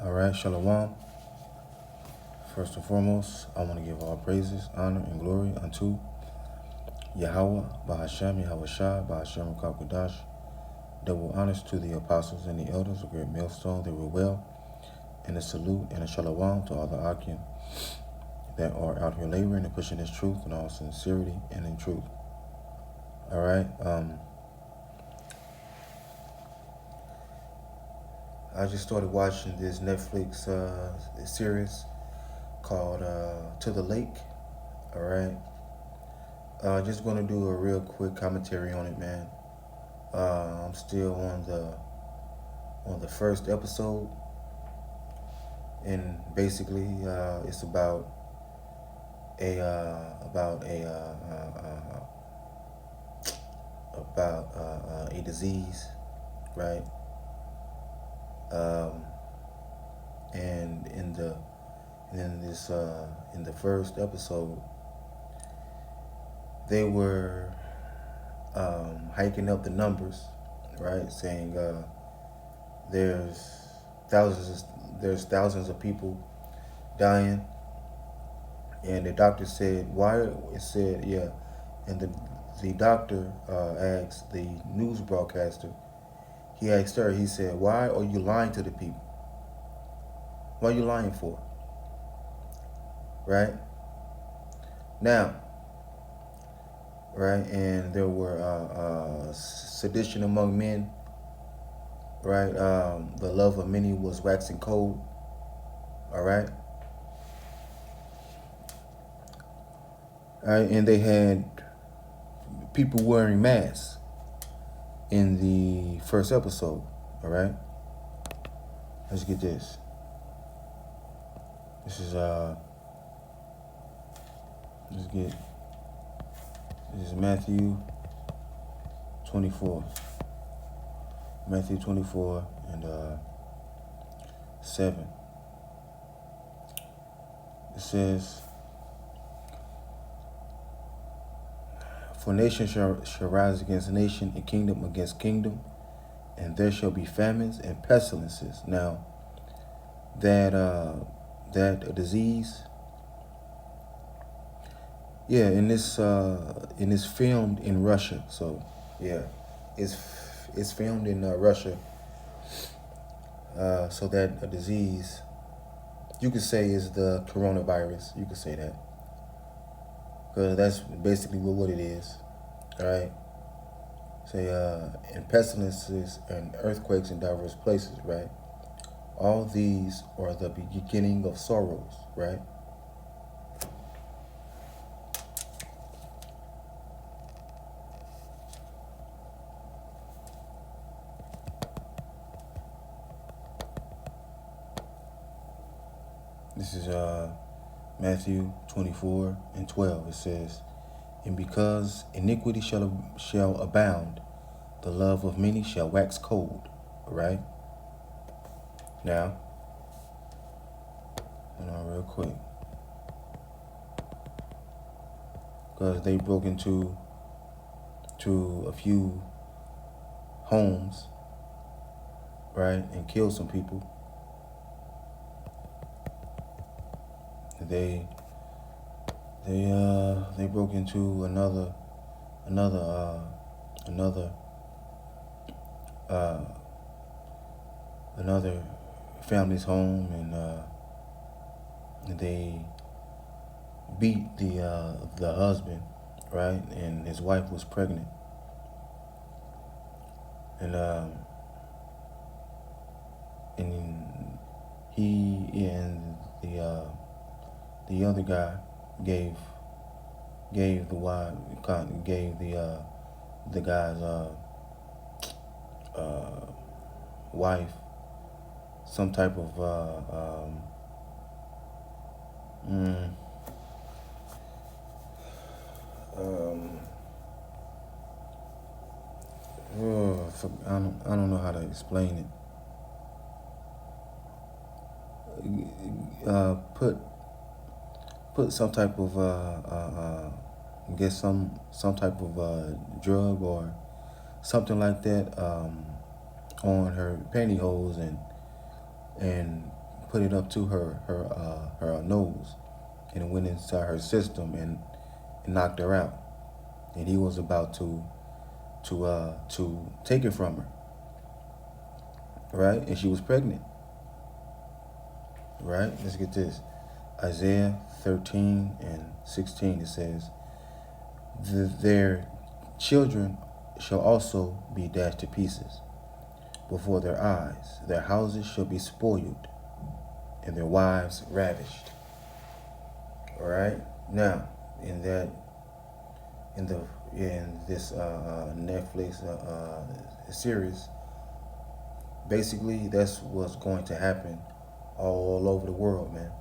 All right, Shalom. First and foremost, I want to give all praises, honor, and glory unto Yahweh, Bahashem, Yahweh Shah, Bahashem, Kakwadash. Double honors to the apostles and the elders, a great millstone, they were well. And a salute and a shalom to all the Akim that are out here laboring and pushing this truth in all sincerity and in truth. All right. I just started watching this Netflix series called To the Lake. All right. Just going to do a real quick commentary on it, man. I'm still on the first episode, and basically it's about a disease, right? And in the first episode, they were hiking up the numbers, right? Saying there's thousands of people dying, and the doctor said, why? It said, yeah, and the doctor asked the news broadcaster. He asked her. He said, why are you lying to the people? What are you lying for? Right? Now, right, and there were sedition among men, right? The love of many was waxing cold, all right? All right, and they had people wearing masks in the first episode, all right? Let's get this. This is Matthew 24. Matthew 24 and 7. It says, for nation shall rise against nation, and kingdom against kingdom, and there shall be famines and pestilences. Now, that disease, yeah, and it's filmed in Russia. So yeah, it's filmed in Russia. So that a disease, you could say, is the coronavirus. You could say that, because that's basically what it is. All right. Say and pestilences and earthquakes in diverse places. Right. All these are the beginning of sorrows. Right. This is Matthew 24 and 12. It says, and because iniquity shall abound, the love of many shall wax cold. All right? Now, hold on real quick. Because they broke into a few homes, right, and killed some people. They broke into another family's home, and they beat the husband, right, and his wife was pregnant, and he and the other guy gave the guy's wife some type of I don't know how to explain it. Put some type of get some type of drug or something like that on her pantyhose, and put it up to her nose, and it went inside her system and knocked her out. And he was about to take it from her, right? And she was pregnant, right? Let's get this. Isaiah 13:16, it says, their children shall also be dashed to pieces before their eyes. Their houses shall be spoiled and their wives ravished. All right. Now, in this Netflix series, basically that's what's going to happen all over the world, man.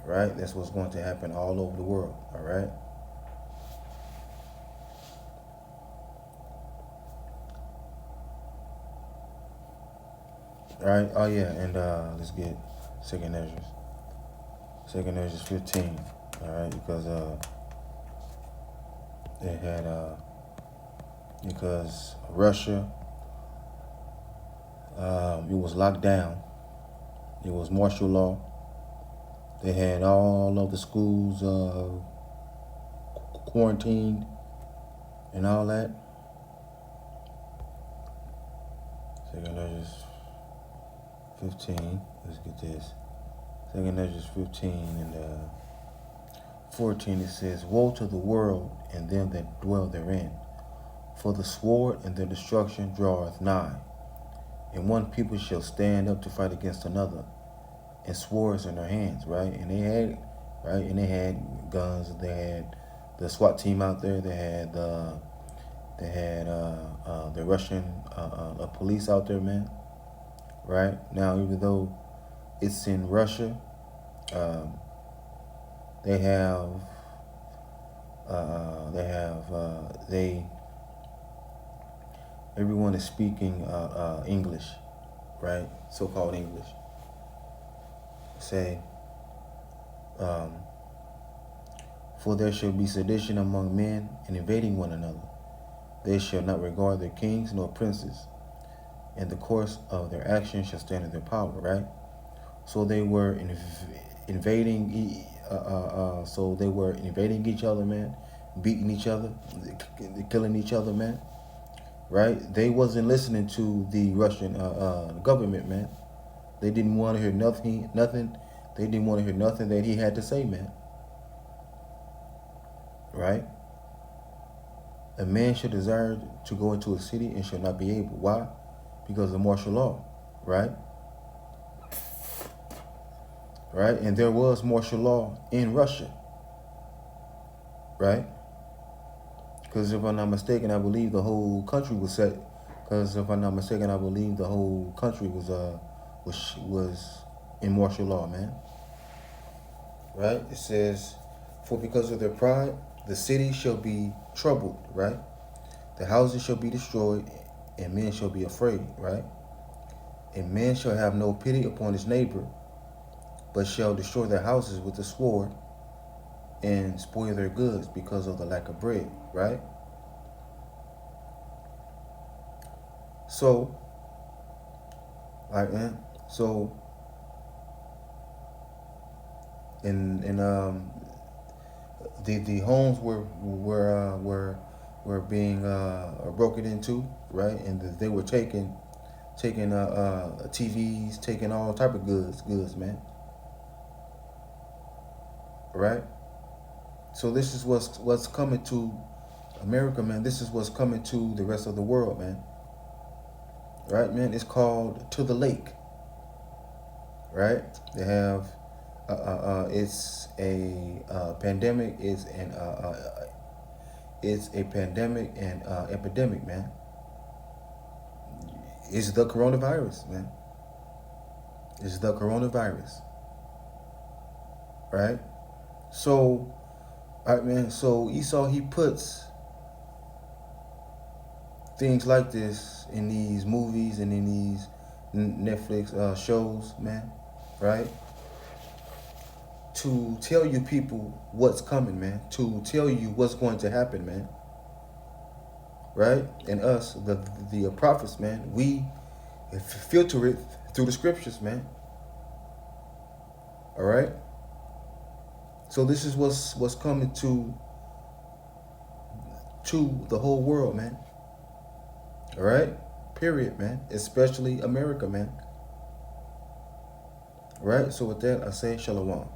Right? That's what's going to happen all over the world. All right. All right. Oh yeah, and let's get Second Ezra. Second Ezra 15. All right, because they had because Russia, it was locked down. It was martial law. They had all of the schools quarantined and all that. Second Ezra 15. Let's get this. Second Ezra 15 and 14. It says, "Woe to the world and them that dwell therein, for the sword and their destruction draweth nigh. And one people shall stand up to fight against another, and swords in their hands." Right, and they had guns. They had the SWAT team out there. They had the Russian police out there, man. Right now, even though it's in Russia, everyone is speaking English, right? So-called English. Say, for there shall be sedition among men and invading one another. They shall not regard their kings nor princes, and the course of their action shall stand in their power, right? So they were invading each other, man, beating each other, killing each other, man. Right? They wasn't listening to the Russian government, man. They didn't want to hear nothing. They didn't want to hear nothing that he had to say, man. Right? A man should desire to go into a city and shall not be able. Why? Because of martial law, right? Right? And there was martial law in Russia, right? Because if I'm not mistaken, I believe the whole country was set. Because if I'm not mistaken, I believe the whole country was in martial law, man. Right? It says, "For because of their pride, the city shall be troubled," right? "The houses shall be destroyed, and men shall be afraid," right? "And man shall have no pity upon his neighbor, but shall destroy their houses with the sword and spoil their goods because of the lack of bread," right? So, right, man. So, the homes were being broken into, right? And they were taking TVs, taking all type of goods, man. Right? So this is what's coming to America, man. This is what's coming to the rest of the world, man. Right, man? It's called To the Lake. Right? They have it's a pandemic. It's a pandemic and epidemic, man. It's the coronavirus, man. It's the coronavirus. Right? So, all right, man. So Esau, he puts things like this in these movies and in these Netflix shows, man. Right? To tell you people what's coming, man. To tell you what's going to happen, man. Right? And us, the prophets, man, we filter it through the scriptures, man. All right. So this is what's coming to the whole world, man. All right. Period, man. Especially America, man. All right. So with that, I say shalom.